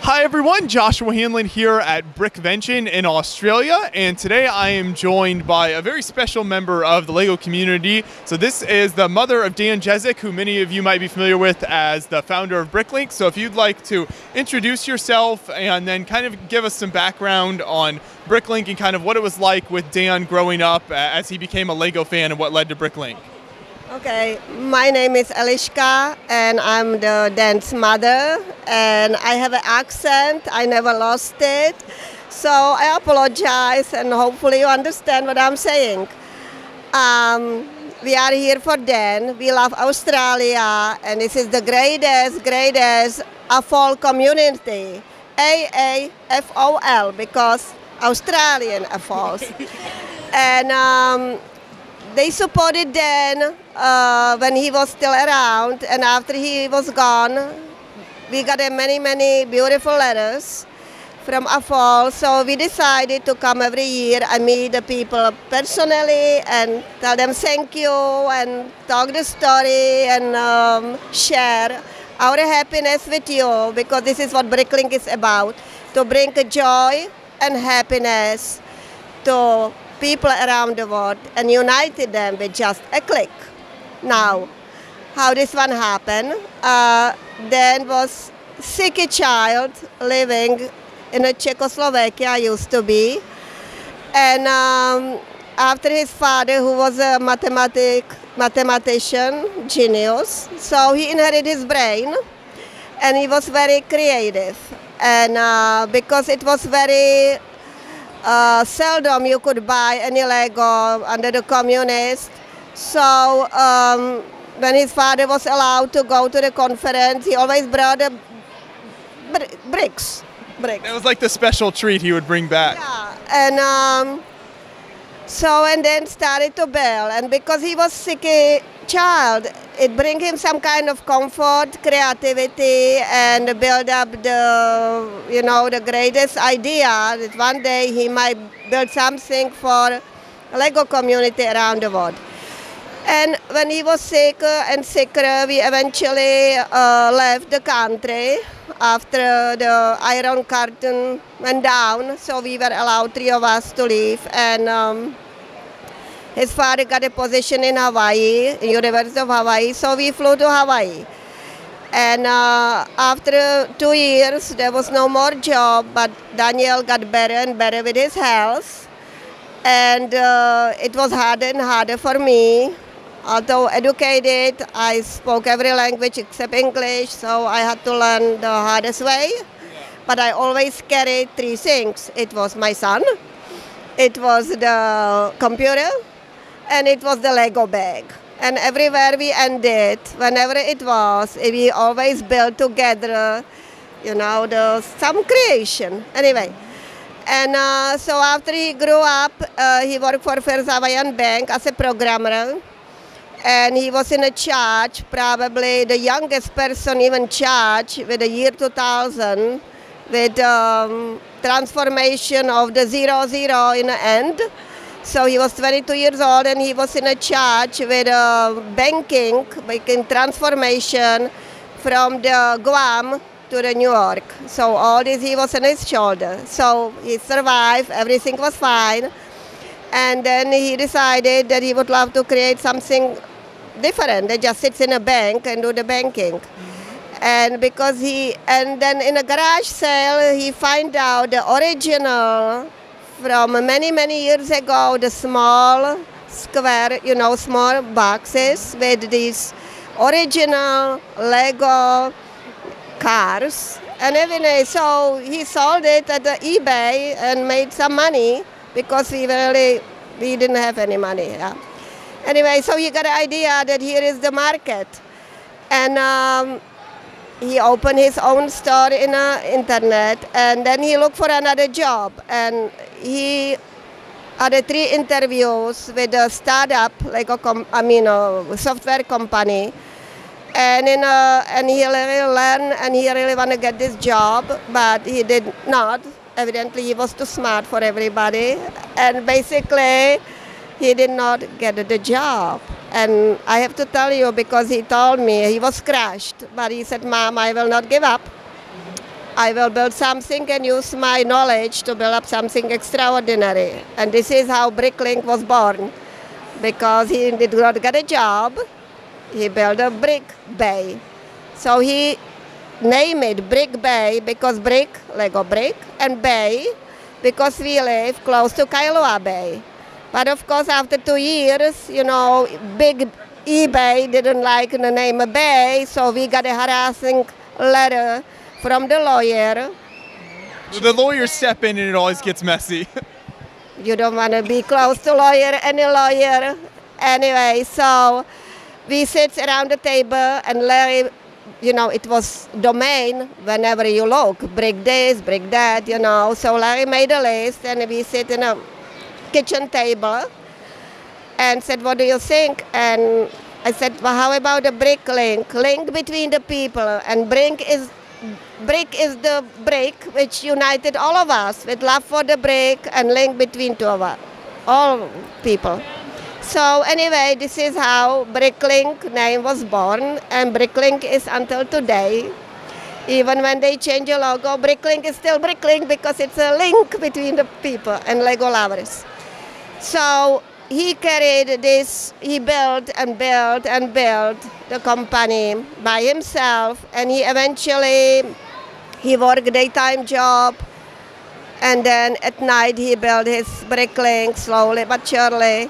Hi everyone, Joshua Hanlon here at BrickLink in Australia, and today I am joined by a very special member of the LEGO community. So this is the mother of Dan Jezek, who many of you might be familiar with as the founder of BrickLink. So if you'd like to introduce yourself and then kind of give us some background on BrickLink and kind of what it was like with Dan growing up as he became a LEGO fan and what led to BrickLink. Okay, my name is Eliška and I'm the Dan's mother, and I have an accent, I never lost it, so I apologize and hopefully you understand what I'm saying. We are here for Dan, we love Australia, and this is the greatest AFOL community, AAFOL, because Australian AFOLs. And they supported Dan when he was still around, and after he was gone, we got many beautiful letters from AFOL. So we decided to come every year and meet the people personally and tell them thank you and talk the story and share our happiness with you, because this is what BrickLink is about, to bring joy and happiness to people around the world and united them with just a click. Now, how this one happened, Dan was sick child living in a Czechoslovakia, used to be, and after his father, who was a mathematician, genius, so he inherited his brain, and he was very creative, and because it was very seldom you could buy any LEGO under the communists. So when his father was allowed to go to the conference, he always brought the bricks. That was like the special treat he would bring back. Yeah, and and then started to build, and because he was sick child, it bring him some kind of comfort, creativity, and build up the, the greatest idea that one day he might build something for LEGO community around the world. And when he was sicker and sicker, we eventually left the country after the Iron Curtain went down, so we were allowed, 3 of us, to leave, and his father got a position in Hawaii, University of Hawaii, so we flew to Hawaii. And after 2 years, there was no more job, but Daniel got better and better with his health. And it was harder and harder for me. Although educated, I spoke every language except English, so I had to learn the hardest way. But I always carried 3 things. It was my son, it was the computer, and it was the LEGO bag. And everywhere we ended, whenever it was, we always built together, some creation. Anyway, and so after he grew up, he worked for First Hawaiian Bank as a programmer. And he was in a charge, probably the youngest person even charged with the year 2000, with transformation of the 00 in the end. So he was 22 years old, and he was in a charge with banking transformation from the Guam to the New York. So all this he was on his shoulder. So he survived, everything was fine. And then he decided that he would love to create something different. They just sits in a bank and do the banking. And then in a garage sale, he find out the original from many years ago, the small square, small boxes with these original LEGO cars and everything. So he sold it at the eBay and made some money, because we didn't have any money. Yeah. Anyway, so he got an idea that here is the market. And he opened his own store in the internet, and then he looked for another job. And he had 3 interviews with a startup, like a software company. And he really learned, and he really want to get this job, but he did not. evidently he was too smart for everybody, and basically he did not get the job. And I have to tell you, because he told me he was crushed, but he said, Mom, I will not give up. I will build something and use my knowledge to build up something extraordinary. And this is how BrickLink was born. Because he did not get a job, he built a brick bay. So he named it Brick Bay because brick, Lego brick, and bay because we live close to Kailua Bay. But of course, after 2 years, big eBay didn't like the name Bay, so we got a harassing letter from the lawyer. The lawyers step in and it always gets messy. You don't want to be close to any lawyer. Anyway, so we sit around the table and Larry, it was domain whenever you look, brick this, brick that, So Larry made a list and we sit in a kitchen table and said, what do you think? And I said, well, how about the BrickLink? Link between the people, and brick is the brick which united all of us with love for the brick and link between all people. So anyway, this is how BrickLink name was born, and BrickLink is until today. Even when they change the logo, BrickLink is still BrickLink because it's a link between the people and Lego lovers. So he carried this, he built and built and built the company by himself, and he worked daytime job, and then at night he built his BrickLink slowly but surely,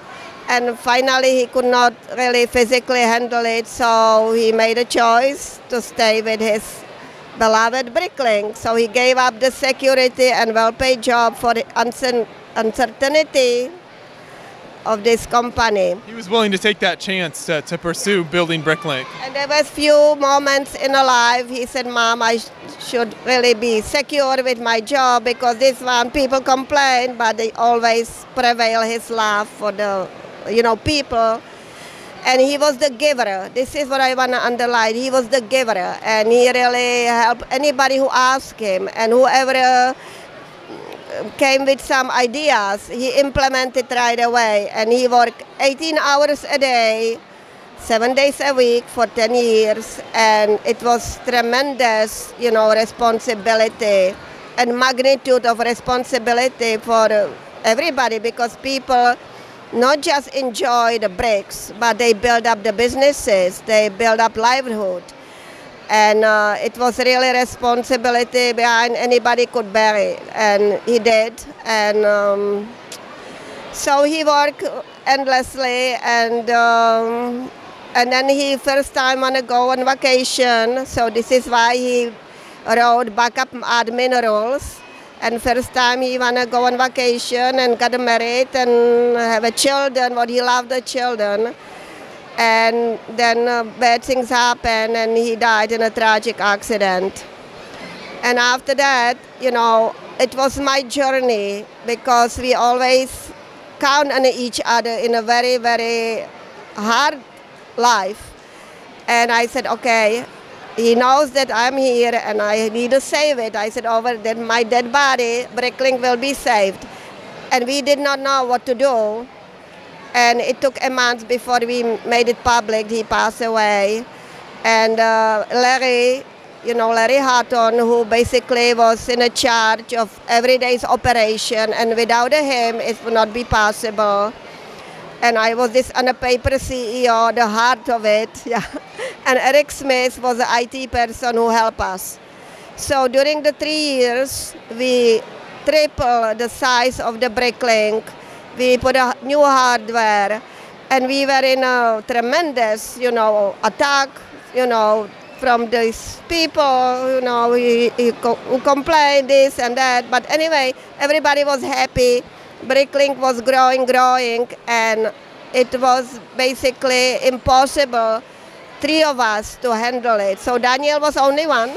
and finally he could not really physically handle it, so he made a choice to stay with his beloved BrickLink. So he gave up the security and well-paid job for the uncertainty of this company. He was willing to take that chance to pursue building BrickLink. And there was few moments in a life he said, Mom, I should really be secure with my job, because this one people complain, but they always prevail his love for the people. And he was the giver. This is what I want to underline. He was the giver, and he really helped anybody who asked him, and whoever came with some ideas, he implemented right away, and he worked 18 hours a day, 7 days a week for 10 years, and it was tremendous, responsibility and magnitude of responsibility for everybody, because people not just enjoy the bricks, but they build up the businesses, they build up livelihood. And it was really responsibility behind anybody could bear it, and he did. And so he worked endlessly, and then he first time want to go on vacation. So this is why he wrote backup admin rules. And first time he want to go on vacation and got married and have a children, what he loved the children. And then bad things happened, and he died in a tragic accident. And after that, it was my journey, because we always count on each other in a very, very hard life. And I said, okay, he knows that I'm here and I need to save it. I said, over then my dead body, BrickLink will be saved. And we did not know what to do. And it took a month before we made it public. He passed away. And Larry Hatton, who basically was in a charge of every day's operation, and without him, it would not be possible. And I was this on a paper CEO, the heart of it. Yeah. And Eric Smith was the IT person who helped us. So during the 3 years, we tripled the size of the BrickLink. We put a new hardware, and we were in a tremendous, attack, from these people, who complained this and that. But anyway, everybody was happy. BrickLink was growing, and it was basically impossible, 3 of us, to handle it. So Daniel was only 1.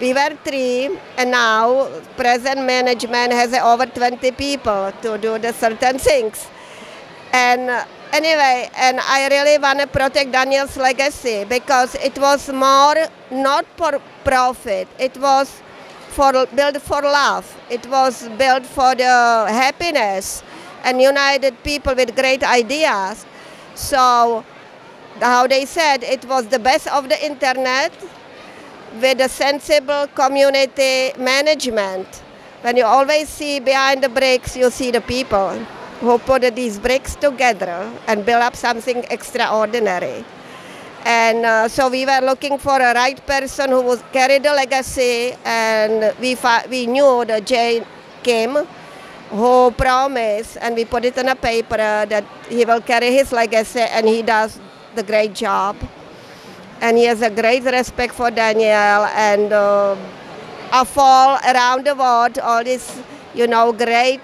We were 3, and now present management has over 20 people to do the certain things. And anyway, and I really want to protect Daniel's legacy, because it was more not for profit. It was built for love. It was built for the happiness and united people with great ideas. So how they said, it was the best of the internet with a sensible community management. When you always see behind the bricks, you see the people who put these bricks together and build up something extraordinary. And so we were looking for a right person who would carry the legacy, and we knew that Jay Kim, who promised, and we put it on a paper, that he will carry his legacy, and he does the great job. And he has a great respect for Daniel, and a fall around the world, all these, great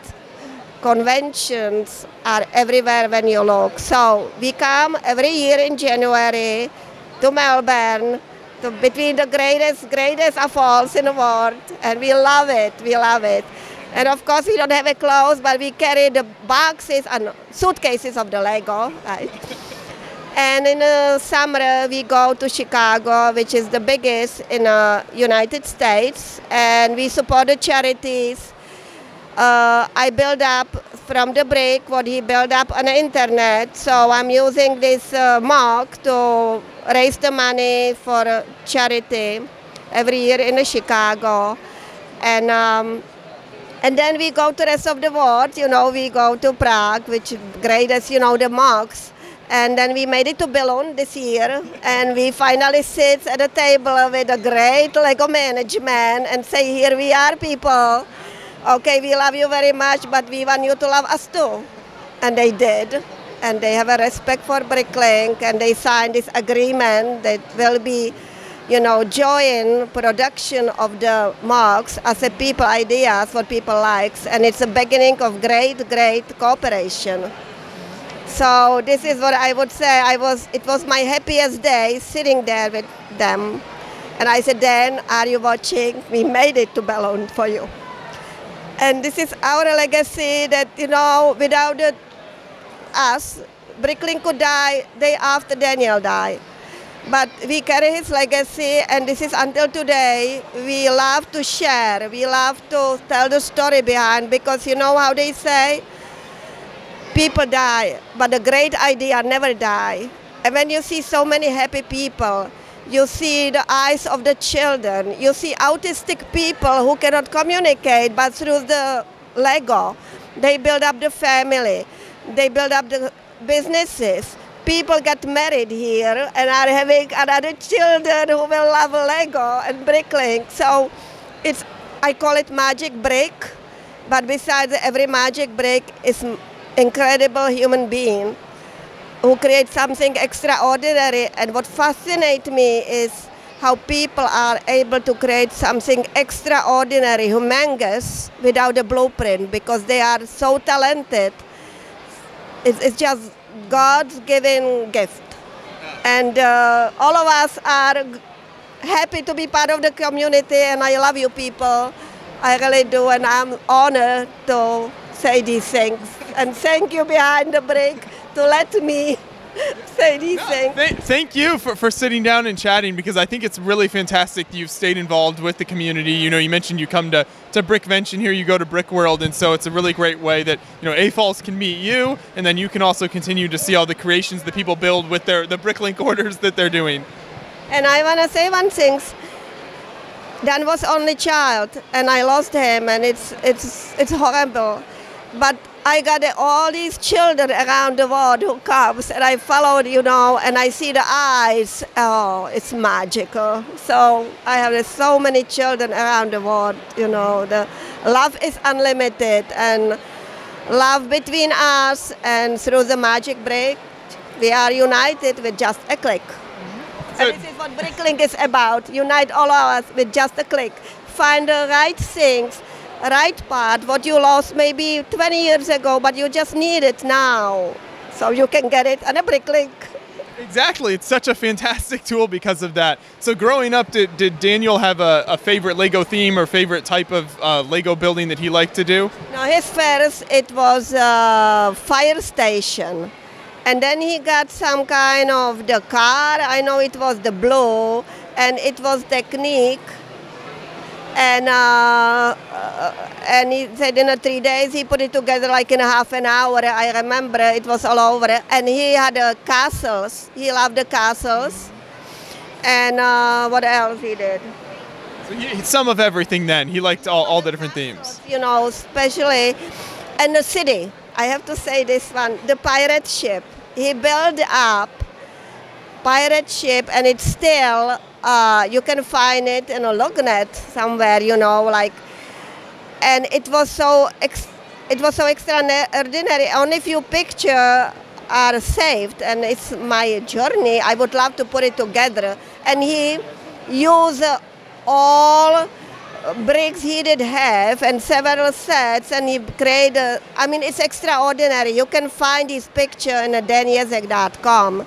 conventions are everywhere when you look. So we come every year in January to Melbourne, between the greatest of falls in the world, and we love it. And of course we don't have a clothes, but we carry the boxes and suitcases of the Lego, right? And in the summer we go to Chicago, which is the biggest in the United States, and we support the charities. I build up from the brick what he built up on the internet, so I'm using this mark to raise the money for charity every year in Chicago. And then we go to the rest of the world, we go to Prague, which is great as, the marks. And then we made it to Billund this year, and we finally sit at a table with a great Lego management and say, here we are, people. Okay, we love you very much, but we want you to love us too. And they did. And they have a respect for BrickLink, and they signed this agreement that will be, joint production of the marks as a people ideas, what people likes. And it's a beginning of great cooperation. So this is what I would say. It was my happiest day sitting there with them. And I said, Dan, are you watching? We made it to Billund for you. And this is our legacy that, without us, BrickLink could die day after Daniel died. But we carry his legacy, and this is until today. We love to share. We love to tell the story behind, because you know how they say, people die, but the great idea never die. And when you see so many happy people, you see the eyes of the children, you see autistic people who cannot communicate, but through the Lego, they build up the family, they build up the businesses. People get married here and are having another children who will love Lego and BrickLink. So I call it magic brick, but besides every magic brick is incredible human being who create something extraordinary. And what fascinates me is how people are able to create something extraordinary, humongous, without a blueprint, because they are so talented. It's just God's given gift. And all of us are happy to be part of the community, and I love you people. I really do, and I'm honored to say these things. And thank you behind the brick to let me say these things. Thank you for sitting down and chatting, because I think it's really fantastic that you've stayed involved with the community. You mentioned you come to BrickVention here, you go to Brick World, and so it's a really great way that AFOLs can meet you, and then you can also continue to see all the creations that people build with the BrickLink orders that they're doing. And I want to say one thing. Dan was only child, and I lost him, and it's horrible. But I got all these children around the world who comes, and I followed, and I see the eyes. Oh, it's magical. So I have so many children around the world, The love is unlimited, and love between us, and through the magic brick, we are united with just a click. And this is what BrickLink is about. Unite all of us with just a click. Find the right things, right part, what you lost maybe 20 years ago, but you just need it now. So you can get it on a BrickLink. Exactly. It's such a fantastic tool because of that. So growing up, did Daniel have a favorite Lego theme or favorite type of Lego building that he liked to do? No, his first, it was a fire station. And then he got some kind of the car. I know it was the blue, and it was technique. And he said in 3 days he put it together like in a half an hour. I remember it was all over. And he had castles. He loved the castles. And what else he did? So some of everything then. He liked all the different themes. You know, especially in the city. I have to say this one, the pirate ship. He built up pirate ship, and it's still, you can find it in a lognet somewhere, you know, like, and it was so extraordinary. Only few pictures are saved, and it's my journey. I would love to put it together. And he used all bricks he did have and several sets, and he created, I mean, it's extraordinary. You can find his picture in Jezek.com.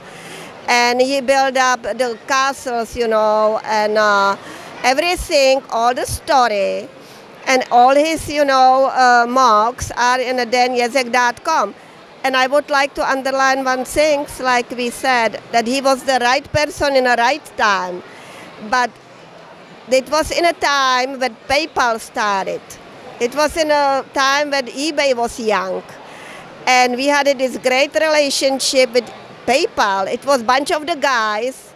And he built up the castles, you know, and everything, all the story, and all his, you know, marks are in Jezek.com. And I would like to underline one thing, like we said, that he was the right person in the right time. But it was in a time when PayPal started. It was in a time when eBay was young. And we had this great relationship with PayPal. It was a bunch of the guys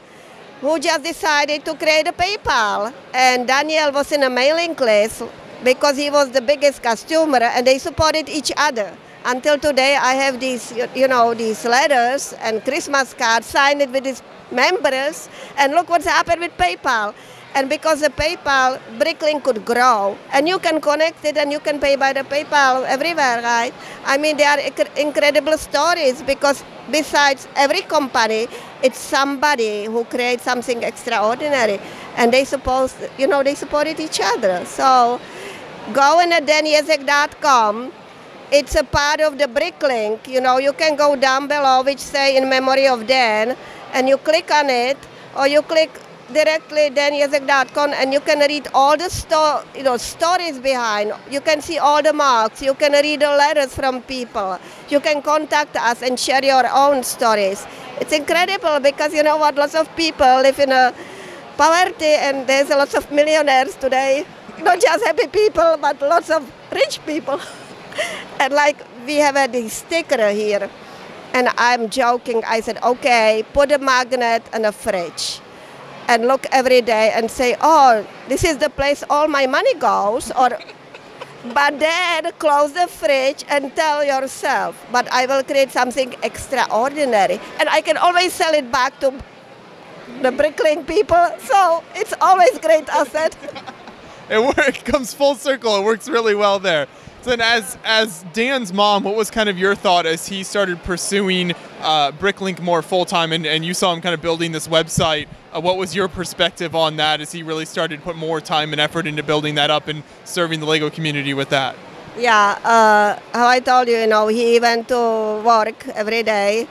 who just decided to create a PayPal. And Daniel was in a mailing list because he was the biggest customer, and they supported each other. Until today, I have these, you know, these letters and Christmas cards signed with his members, and look what's happened with PayPal. And because the PayPal, BrickLink could grow, and you can connect it and you can pay by the PayPal everywhere, right? I mean, there are incredible stories, because besides every company, it's somebody who creates something extraordinary, and they supported each other. So go in Jezek.com. It's a part of the BrickLink. You know, you can go down below, which say in memory of Dan, and you click on it, or you click directly Jezek.com, and you can read all the stories behind. You can see all the marks. You can read the letters from people. You can contact us and share your own stories. It's incredible, because you know what, lots of people live in a poverty, and there's lots of millionaires today. Not just happy people, but lots of rich people. And like we have this sticker here, and I'm joking. I said, okay, put a magnet in a fridge and look every day and say, oh, this is the place all my money goes. But then close the fridge and tell yourself, but I will create something extraordinary. And I can always sell it back to the BrickLink people. So it's always great asset. It comes full circle. It works really well there. So then as Dan's mom, what was kind of your thought as he started pursuing BrickLink more full-time, and you saw him kind of building this website? What was your perspective on that as he really started to put more time and effort into building that up and serving the Lego community with that? Yeah, how I told you, you know, he went to work every day,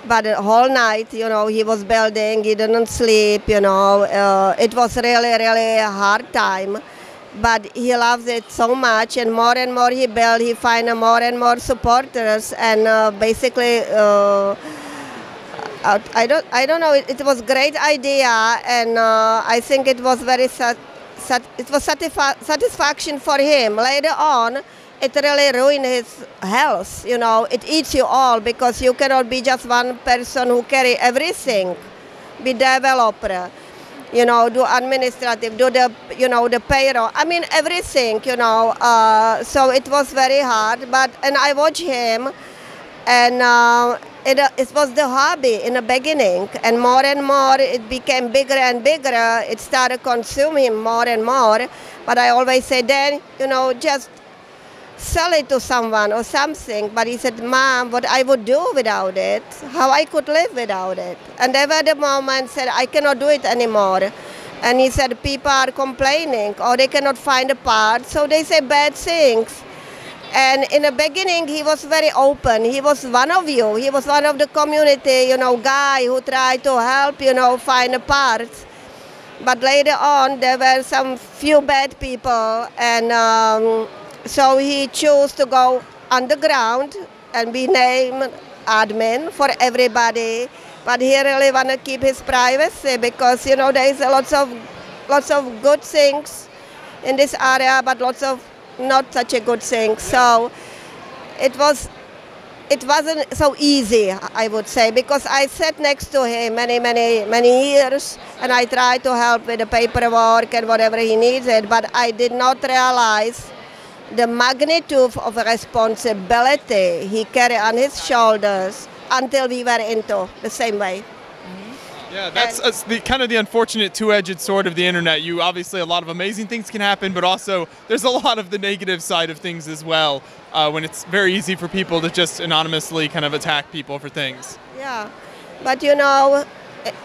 but the whole night, you know, he was building, he didn't sleep, you know. It was really, really a hard time. But he loves it so much, and more he built, he find more and more supporters, and basically, I don't know. It was a great idea, and I think it was very satisfaction for him. Later on, it really ruined his health. You know, it eats you all, because you cannot be just one person who carry everything. Be developer, you know, do administrative, do the, you know, the payroll. I mean, everything, you know. So it was very hard, and I watched him, and it was the hobby in the beginning, and more it became bigger and bigger. It started consuming more and more. But I always say, then, you know, just sell it to someone or something. But he said, Mom, what I would do without it, how I could live without it. And there were the moments said, I cannot do it anymore. And he said, people are complaining, or they cannot find a part, so they say bad things. And in the beginning, he was very open. He was one of you. He was one of the community, you know, guy who tried to help, you know, find a part. But later on, there were some few bad people, and so he chose to go underground and be named admin for everybody. But he really want to keep his privacy, because, you know, there is lots of good things in this area, but lots of not such a good things. So it wasn't so easy, I would say, because I sat next to him many years, and I tried to help with the paperwork and whatever he needed, but I did not realize the magnitude of responsibility he carried on his shoulders until we were into the same way. Yeah, that's the kind of the unfortunate two-edged sword of the internet. You obviously, a lot of amazing things can happen, but also there's a lot of the negative side of things as well, when it's very easy for people to just anonymously kind of attack people for things. Yeah, but you know,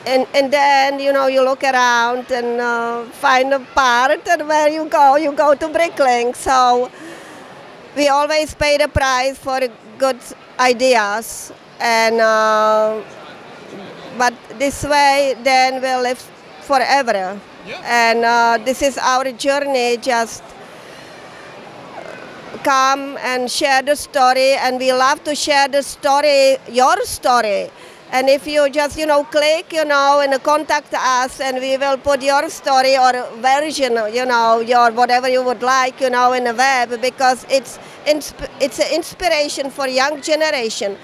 and then you look around and find a part, and where you go to BrickLink. So we always pay the price for good ideas, and but this way then we'll live forever. Yeah. And this is our journey, just come and share the story, and we love to share the story, your story. And if you just, click, and contact us, and we will put your story or version, your whatever you would like, in the web, because it's an inspiration for young generation.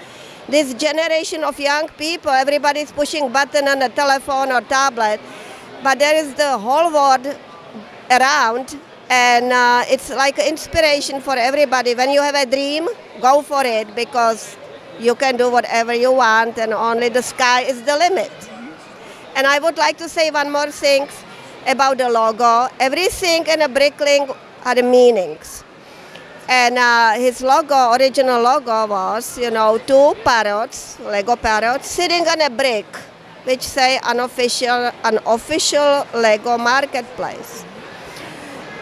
This generation of young people, everybody's pushing button on a telephone or tablet, but there is the whole world around, and it's like an inspiration for everybody. When you have a dream, go for it, because you can do whatever you want, and only the sky is the limit. And I would like to say one more thing about the logo. Everything in a BrickLink had meanings. And his logo, original logo was, two parrots, Lego parrots, sitting on a brick, which say unofficial Lego marketplace.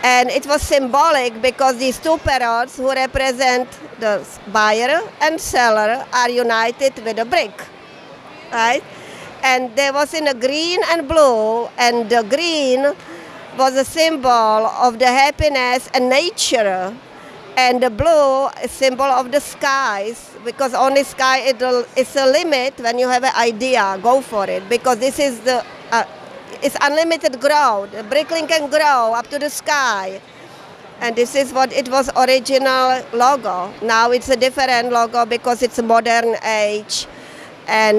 And it was symbolic because these two parrots who represent the buyer and seller are united with a brick, right? And there was in a green and blue, and the green was a symbol of the happiness and nature, and the blue is symbol of the skies, because only sky is a limit. When you have an idea, go for it, because this is it's unlimited growth. The BrickLink can grow up to the sky. And this is what it was original logo. Now it's a different logo because it's a modern age, and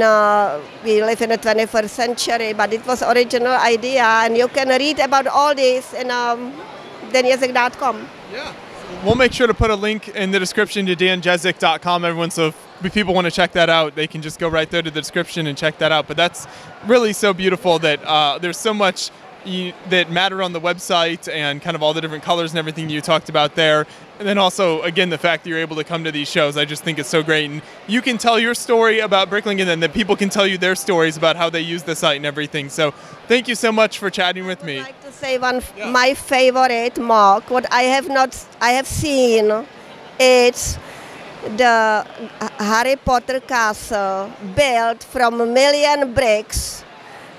we live in the 21st century, but it was original idea, and you can read about all this in danjezek.com. Yeah. We'll make sure to put a link in the description to danjezek.com, everyone, so if people want to check that out, they can just go right there to the description and check that out. But that's really so beautiful that there's so much that matter on the website, and kind of all the different colors and everything you talked about there. And then also, again, the fact that you're able to come to these shows, I just think it's so great. And you can tell your story about BrickLink, and then the people can tell you their stories about how they use the site and everything. So thank you so much for chatting with me. I'd like to say my favorite mock, what I have seen, it's the Harry Potter castle built from 1 million bricks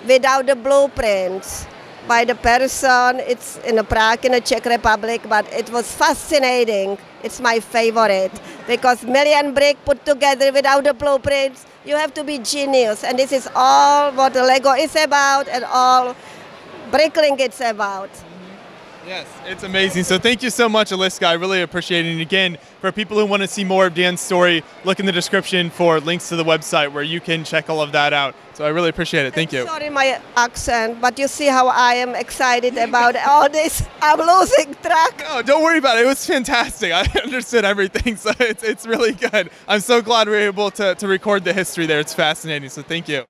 without the blueprints, by the person. It's in Prague, in the Czech Republic, but it was fascinating. It's my favorite, because 1 million brick put together without the blueprints, you have to be genius. And this is all what the Lego is about, and all BrickLink it's about. Yes, it's amazing. So thank you so much, Aliska. I really appreciate it. And again, for people who want to see more of Dan's story, look in the description for links to the website where you can check all of that out. So I really appreciate it. Thank you. Sorry my accent, but you see how I am excited about all this. I'm losing track. No, don't worry about it. It was fantastic. I understood everything, so it's really good. I'm so glad we were able to record the history there. It's fascinating, so thank you.